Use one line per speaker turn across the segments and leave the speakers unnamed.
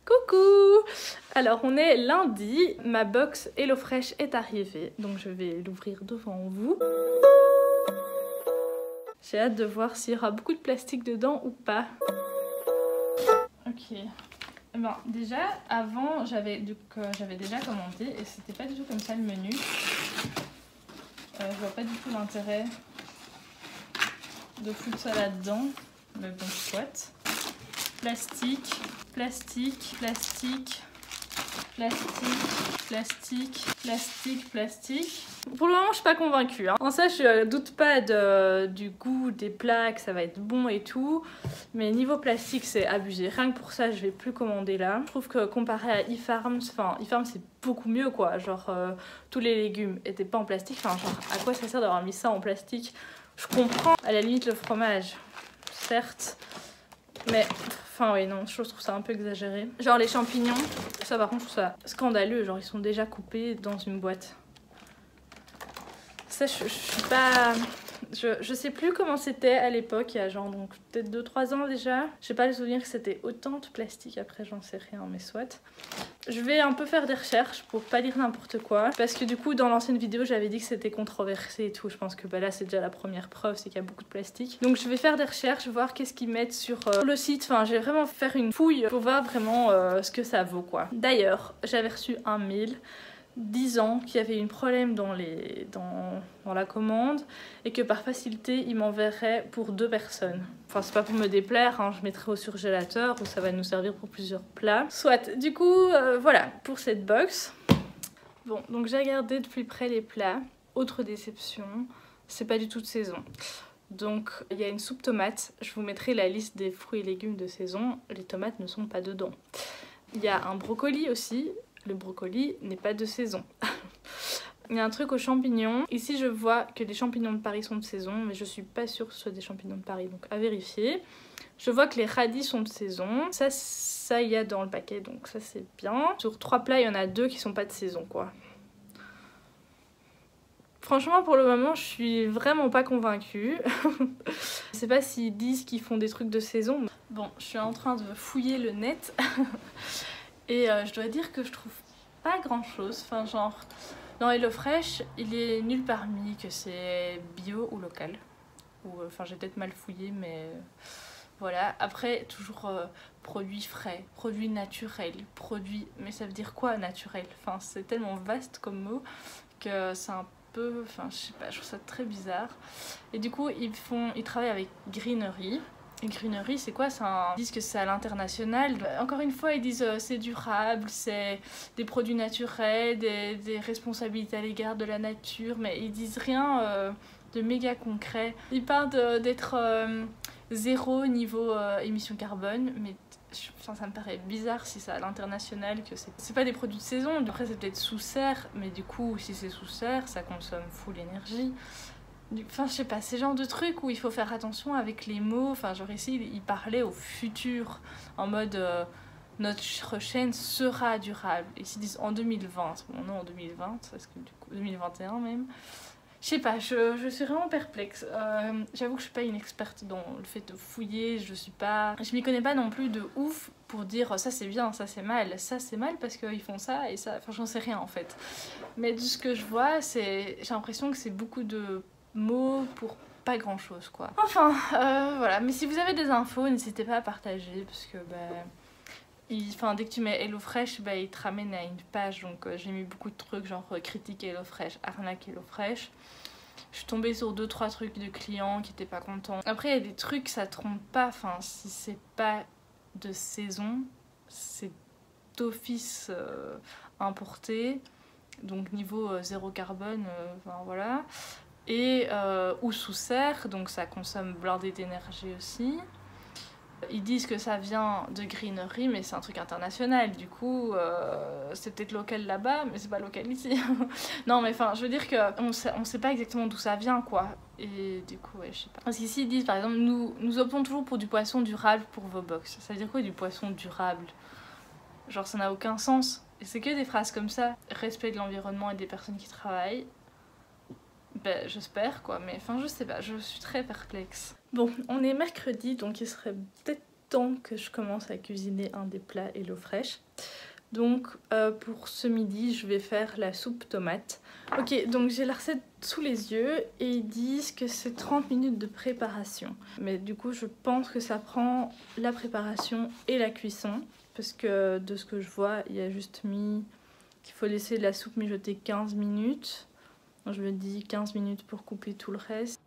Coucou! Alors on est lundi, ma box HelloFresh est arrivée, donc je vais l'ouvrir devant vous. J'ai hâte de voir s'il y aura beaucoup de plastique dedans ou pas. Ok. Bon, déjà, avant, j'avais déjà commandé et c'était pas du tout comme ça le menu. Je vois pas du tout l'intérêt de foutre ça là-dedans, mais bon, soit. Plastique, plastique, plastique, plastique, plastique, plastique, plastique. Pour le moment, je suis pas convaincue. En ça, je doute pas du goût des plats, que ça va être bon et tout. Mais niveau plastique, c'est abusé. Rien que pour ça, je vais plus commander là. Je trouve que comparé à eFarms, c'est beaucoup mieux quoi. Genre, tous les légumes étaient pas en plastique. Enfin, genre, à quoi ça sert d'avoir mis ça en plastique? Je comprends, à la limite, le fromage, certes. Mais, enfin oui, non, je trouve ça un peu exagéré. Genre les champignons, ça par contre, je trouve ça scandaleux. Genre, ils sont déjà coupés dans une boîte. Ça, je suis pas... Je sais plus comment c'était à l'époque, il y a genre donc peut-être 2-3 ans déjà. J'ai pas le souvenir que c'était autant de plastique, après j'en sais rien, mais soit. Je vais un peu faire des recherches pour pas dire n'importe quoi. Parce que du coup dans l'ancienne vidéo j'avais dit que c'était controversé et tout. Je pense que bah, là c'est déjà la première preuve, c'est qu'il y a beaucoup de plastique. Donc je vais faire des recherches, voir qu'est-ce qu'ils mettent sur le site. Enfin je vais vraiment faire une fouille pour voir vraiment ce que ça vaut quoi. D'ailleurs j'avais reçu un mail disant qu'il y avait un problème dans la commande et que par facilité il m'enverrait pour 2 personnes. Enfin c'est pas pour me déplaire, hein, je mettrai au surgélateur où ça va nous servir pour plusieurs plats. Soit, du coup voilà pour cette box. Bon donc j'ai regardé de plus près les plats. Autre déception, c'est pas du tout de saison. Donc il y a une soupe tomate, je vous mettrai la liste des fruits et légumes de saison, les tomates ne sont pas dedans. Il y a un brocoli aussi. Le brocoli n'est pas de saison. Il y a un truc aux champignons. Ici je vois que les champignons de Paris sont de saison, mais je suis pas sûre que ce soit des champignons de Paris, donc à vérifier. Je vois que les radis sont de saison. Ça il y a dans le paquet, donc ça c'est bien. Sur 3 plats, il y en a 2 qui sont pas de saison quoi. Franchement pour le moment je suis vraiment pas convaincue. Je sais pas s'ils disent qu'ils font des trucs de saison. Bon, je suis en train de fouiller le net. Et je dois dire que je trouve pas grand chose, enfin genre dans HelloFresh il est nulle part mis que c'est bio ou local. Ou enfin j'ai peut-être mal fouillé mais voilà. Après toujours produits frais, produits naturels, produits... Mais ça veut dire quoi naturel? Enfin c'est tellement vaste comme mot que c'est un peu... Enfin je sais pas, je trouve ça très bizarre. Et du coup ils travaillent avec Greenery. Et Greenery, c'est quoi? Ils disent que c'est à l'international. Encore une fois, ils disent c'est durable, c'est des produits naturels, des responsabilités à l'égard de la nature, mais ils disent rien de méga concret. Ils parlent d'être zéro niveau émission carbone, mais enfin, ça me paraît bizarre si c'est à l'international, que c'est pas des produits de saison. Après, c'est peut-être sous serre, mais du coup, si c'est sous serre, ça consomme full énergie. Enfin je sais pas, c'est genre de truc où il faut faire attention avec les mots. Enfin genre ici il parlait au futur en mode notre chaîne sera durable. Ici ils disent en 2020, bon non en 2020 parce que du coup 2021 même. Je sais pas, je suis vraiment perplexe. J'avoue que je suis pas une experte dans le fait de fouiller, je m'y connais pas non plus de ouf pour dire ça c'est bien, ça c'est mal parce qu'ils font ça et ça, enfin j'en sais rien en fait. Mais de ce que je vois, j'ai l'impression que c'est beaucoup de mots pour pas grand chose quoi. Enfin voilà, mais si vous avez des infos n'hésitez pas à partager parce que dès que tu mets HelloFresh il te ramène à une page, donc j'ai mis beaucoup de trucs genre critique HelloFresh, arnaque HelloFresh. Je suis tombée sur 2-3 trucs de clients qui étaient pas contents. Après il y a des trucs ça trompe pas, enfin si c'est pas de saison c'est d'office importé, donc niveau zéro carbone, enfin voilà. Et ou sous serre, donc ça consomme blindé d'énergie aussi. Ils disent que ça vient de Greenery, mais c'est un truc international, du coup c'est peut-être local là-bas, mais c'est pas local ici. Non mais enfin je veux dire qu'on sait pas exactement d'où ça vient quoi. Et du coup ouais je sais pas. Parce qu'ici ils disent par exemple nous optons toujours pour du poisson durable pour vos box. Ça veut dire quoi du poisson durable? Genre ça n'a aucun sens. Et c'est que des phrases comme ça. Respect de l'environnement et des personnes qui travaillent. Ben, j'espère quoi, mais enfin je sais pas, je suis très perplexe. Bon, on est mercredi, donc il serait peut-être temps que je commence à cuisiner un des plats HelloFresh. Donc pour ce midi, je vais faire la soupe tomate. Ok, donc j'ai la recette sous les yeux et ils disent que c'est 30 minutes de préparation. Mais du coup, je pense que ça prend la préparation et la cuisson. Parce que de ce que je vois, il y a juste mis qu'il faut laisser la soupe mijoter 15 minutes. Donc, je me dis 15 minutes pour couper tout le reste.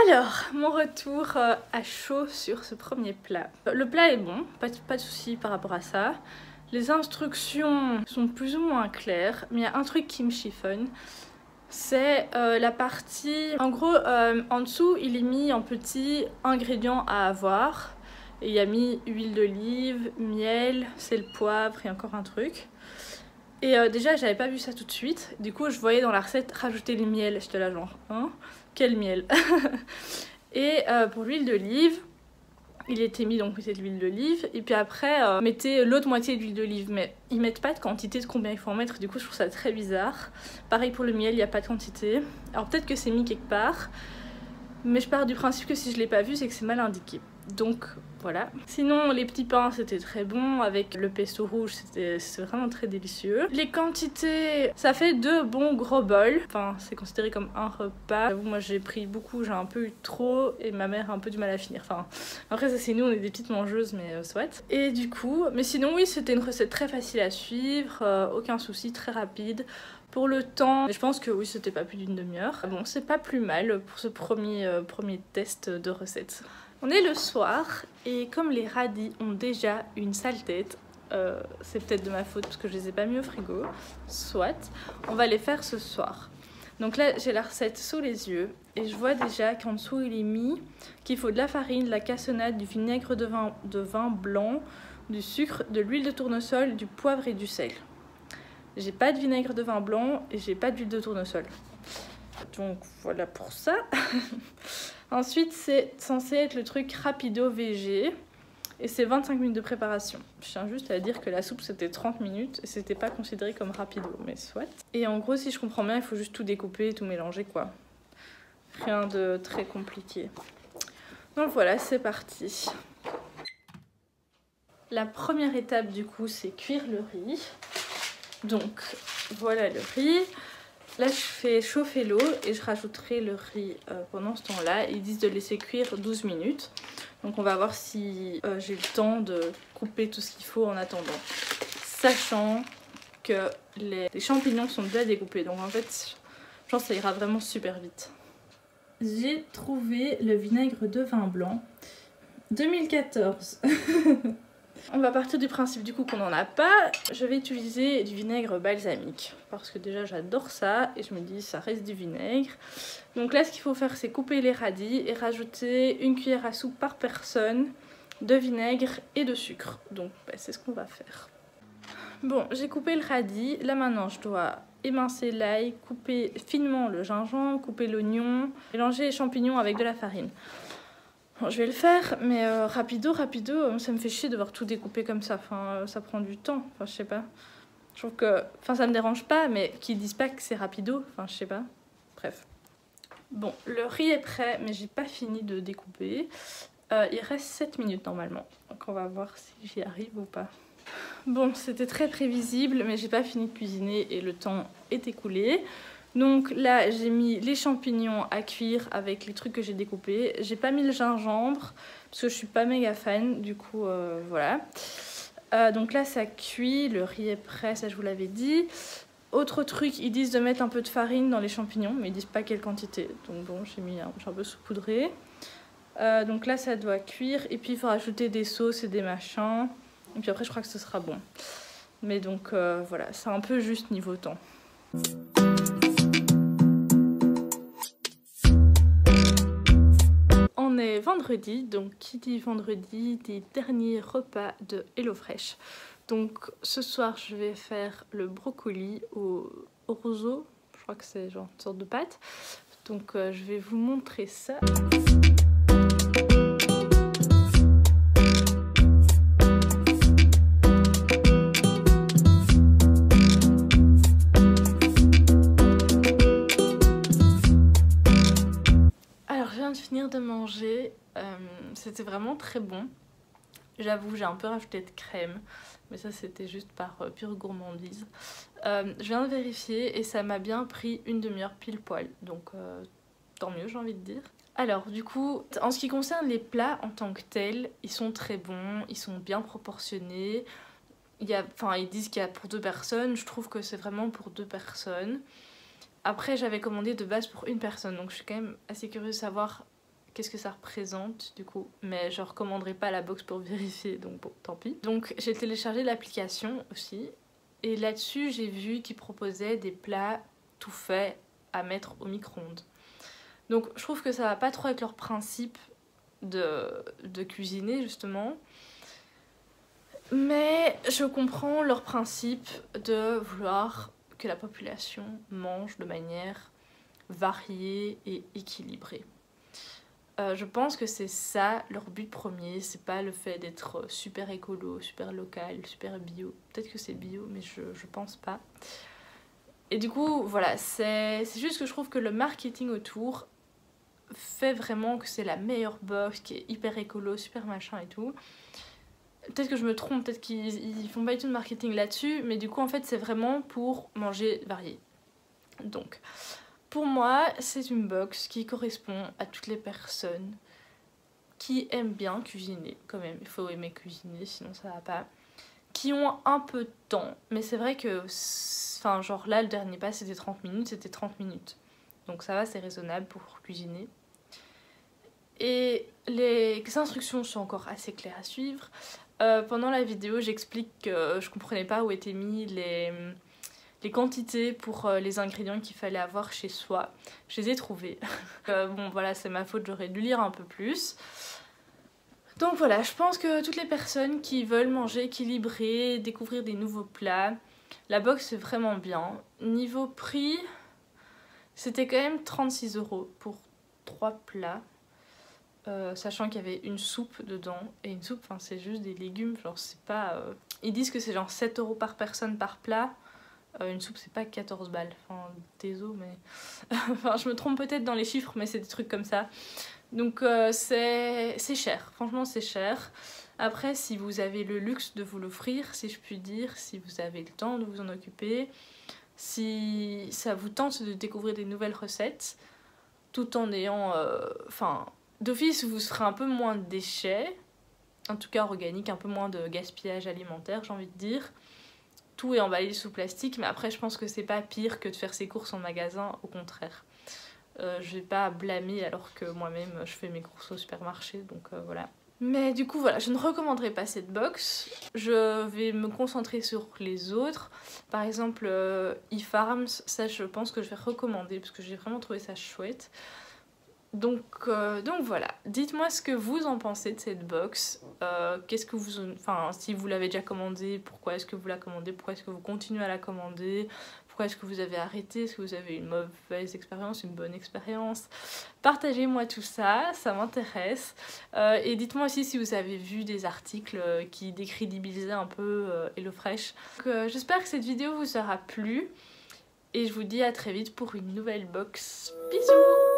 Alors, mon retour à chaud sur ce premier plat. Le plat est bon, pas de souci par rapport à ça. Les instructions sont plus ou moins claires, mais il y a un truc qui me chiffonne. C'est la partie... En gros, en dessous, il est mis en petits ingrédients à avoir. Et il y a mis huile d'olive, miel, sel, poivre et encore un truc. Et déjà, j'avais pas vu ça tout de suite. Du coup, je voyais dans la recette rajouter le miel. J'étais là genre, hein? Quel miel. Et pour l'huile d'olive, il était mis donc mettez de l'huile d'olive. Et puis après, mettez l'autre moitié d'huile d'olive. Mais ils mettent pas de quantité de combien il faut en mettre. Du coup, je trouve ça très bizarre. Pareil pour le miel, il n'y a pas de quantité. Alors peut-être que c'est mis quelque part. Mais je pars du principe que si je l'ai pas vu, c'est que c'est mal indiqué. Donc voilà. Sinon les petits pains c'était très bon avec le pesto rouge, c'était vraiment très délicieux. Les quantités, ça fait 2 bons gros bols. Enfin c'est considéré comme un repas. Moi j'ai pris beaucoup, j'ai un peu eu trop et ma mère a un peu du mal à finir. Enfin après ça c'est nous, on est des petites mangeuses mais soit. Et du coup, mais sinon oui c'était une recette très facile à suivre, aucun souci, très rapide. Pour le temps, je pense que oui, c'était pas plus d'une demi-heure. Bon, c'est pas plus mal pour ce premier test de recette. On est le soir et comme les radis ont déjà une sale tête, c'est peut-être de ma faute parce que je les ai pas mis au frigo, soit, on va les faire ce soir. Donc là, j'ai la recette sous les yeux et je vois déjà qu'en dessous, il est mis qu'il faut de la farine, de la cassonade, du vinaigre de vin blanc, du sucre, de l'huile de tournesol, du poivre et du sel. J'ai pas de vinaigre de vin blanc et j'ai pas d'huile de tournesol. Donc voilà pour ça. Ensuite, c'est censé être le truc rapido VG. Et c'est 25 minutes de préparation. Je tiens juste à dire que la soupe c'était 30 minutes et c'était pas considéré comme rapido, mais soit. Et en gros, si je comprends bien, il faut juste tout découper et tout mélanger quoi. Rien de très compliqué. Donc voilà, c'est parti. La première étape du coup, c'est cuire le riz. Donc voilà le riz. Là je fais chauffer l'eau et je rajouterai le riz pendant ce temps-là. Ils disent de laisser cuire 12 minutes. Donc on va voir si j'ai le temps de couper tout ce qu'il faut en attendant. Sachant que les champignons sont déjà découpés. Donc en fait, je pense que ça ira vraiment super vite. J'ai trouvé le vinaigre de vin blanc 2014. On va partir du principe du coup qu'on n'en a pas. Je vais utiliser du vinaigre balsamique parce que déjà j'adore ça et je me dis ça reste du vinaigre. Donc là ce qu'il faut faire c'est couper les radis et rajouter 1 cuillère à soupe par personne de vinaigre et de sucre. Donc c'est ce qu'on va faire. Bon, j'ai coupé le radis. Là maintenant je dois émincer l'ail, couper finement le gingembre, couper l'oignon, mélanger les champignons avec de la farine. Bon, je vais le faire, mais rapido, ça me fait chier de devoir tout découper comme ça. Enfin, ça prend du temps. Enfin, je sais pas. Je trouve que... Enfin, ça me dérange pas, mais qu'ils disent pas que c'est rapido. Enfin, je sais pas. Bref. Bon, le riz est prêt, mais j'ai pas fini de découper. Il reste 7 minutes normalement. Donc, on va voir si j'y arrive ou pas. Bon, c'était très prévisible, mais j'ai pas fini de cuisiner et le temps est écoulé. Donc là j'ai mis les champignons à cuire avec les trucs que j'ai découpés. J'ai pas mis le gingembre parce que je suis pas méga fan, du coup voilà. Donc là ça cuit, le riz est prêt, ça je vous l'avais dit. Autre truc, ils disent de mettre un peu de farine dans les champignons, mais ils disent pas quelle quantité. Donc bon, j'ai un peu saupoudré. Donc là ça doit cuire et puis il faut rajouter des sauces et des machins. Et puis après je crois que ce sera bon. Mais donc voilà, c'est un peu juste niveau temps. vendredi, donc qui dit vendredi dit dernier repas de HelloFresh. Donc ce soir je vais faire le brocoli au orzo, je crois que c'est genre une sorte de pâte. Donc je vais vous montrer ça. De finir de manger, c'était vraiment très bon. J'avoue, j'ai un peu rajouté de crème, mais ça c'était juste par pure gourmandise. Je viens de vérifier et ça m'a bien pris une demi-heure pile poil, donc tant mieux, j'ai envie de dire. Alors du coup, en ce qui concerne les plats en tant que tels, ils sont très bons, ils sont bien proportionnés. Ils disent qu'il y a pour 2 personnes, je trouve que c'est vraiment pour 2 personnes. Après, j'avais commandé de base pour 1 personne, donc je suis quand même assez curieuse de savoir qu'est-ce que ça représente du coup. Mais je recommanderai pas la box pour vérifier, donc bon, tant pis. Donc j'ai téléchargé l'application aussi, et là-dessus j'ai vu qu'ils proposaient des plats tout faits à mettre au micro-ondes. Donc je trouve que ça va pas trop avec leur principe de cuisiner justement. Mais je comprends leur principe de vouloir que la population mange de manière variée et équilibrée. Je pense que c'est ça leur but premier, c'est pas le fait d'être super écolo, super local, super bio. Peut-être que c'est bio, mais je pense pas. Et du coup, voilà, c'est juste que je trouve que le marketing autour fait vraiment que c'est la meilleure box, qui est hyper écolo, super machin et tout. Peut-être que je me trompe, peut-être qu'ils font pas du tout de marketing là-dessus, mais du coup en fait c'est vraiment pour manger varié. Donc pour moi c'est une box qui correspond à toutes les personnes qui aiment bien cuisiner quand même. Il faut aimer cuisiner sinon ça va pas. Qui ont un peu de temps, mais c'est vrai que, enfin genre là le dernier pas c'était 30 minutes, c'était 30 minutes. Donc ça va, c'est raisonnable pour cuisiner. Et les instructions sont encore assez claires à suivre. Pendant la vidéo, j'explique que je comprenais pas où étaient mis les quantités pour les ingrédients qu'il fallait avoir chez soi. Je les ai trouvés. Bon voilà, c'est ma faute, j'aurais dû lire un peu plus. Donc voilà, je pense que toutes les personnes qui veulent manger équilibré, découvrir des nouveaux plats, la box est vraiment bien. Niveau prix, c'était quand même 36 € pour 3 plats. Sachant qu'il y avait une soupe dedans, et une soupe, c'est juste des légumes, genre c'est pas... Ils disent que c'est genre 7 € par personne par plat, une soupe c'est pas 14 balles, désolé mais... je me trompe peut-être dans les chiffres, mais c'est des trucs comme ça. Donc c'est cher, franchement c'est cher. Après si vous avez le luxe de vous l'offrir, si je puis dire, si vous avez le temps de vous en occuper, si ça vous tente de découvrir des nouvelles recettes, tout en ayant... d'office, vous ferez un peu moins de déchets, en tout cas organique, un peu moins de gaspillage alimentaire, j'ai envie de dire. Tout est emballé sous plastique, mais après, je pense que c'est pas pire que de faire ses courses en magasin, au contraire. Je vais pas blâmer alors que moi-même, je fais mes courses au supermarché, donc voilà. Mais du coup, voilà, je ne recommanderais pas cette box. Je vais me concentrer sur les autres. Par exemple, eFarms, ça, je pense que je vais recommander, parce que j'ai vraiment trouvé ça chouette. Donc voilà, dites-moi ce que vous en pensez de cette box, qu'est-ce que vous, si vous l'avez déjà commandée, pourquoi est-ce que vous la commandez, pourquoi est-ce que vous continuez à la commander, pourquoi est-ce que vous avez arrêté, est-ce que vous avez une mauvaise expérience, une bonne expérience, partagez-moi tout ça, ça m'intéresse, et dites-moi aussi si vous avez vu des articles qui décrédibilisaient un peu HelloFresh. J'espère que cette vidéo vous aura plu, et je vous dis à très vite pour une nouvelle box, bisous.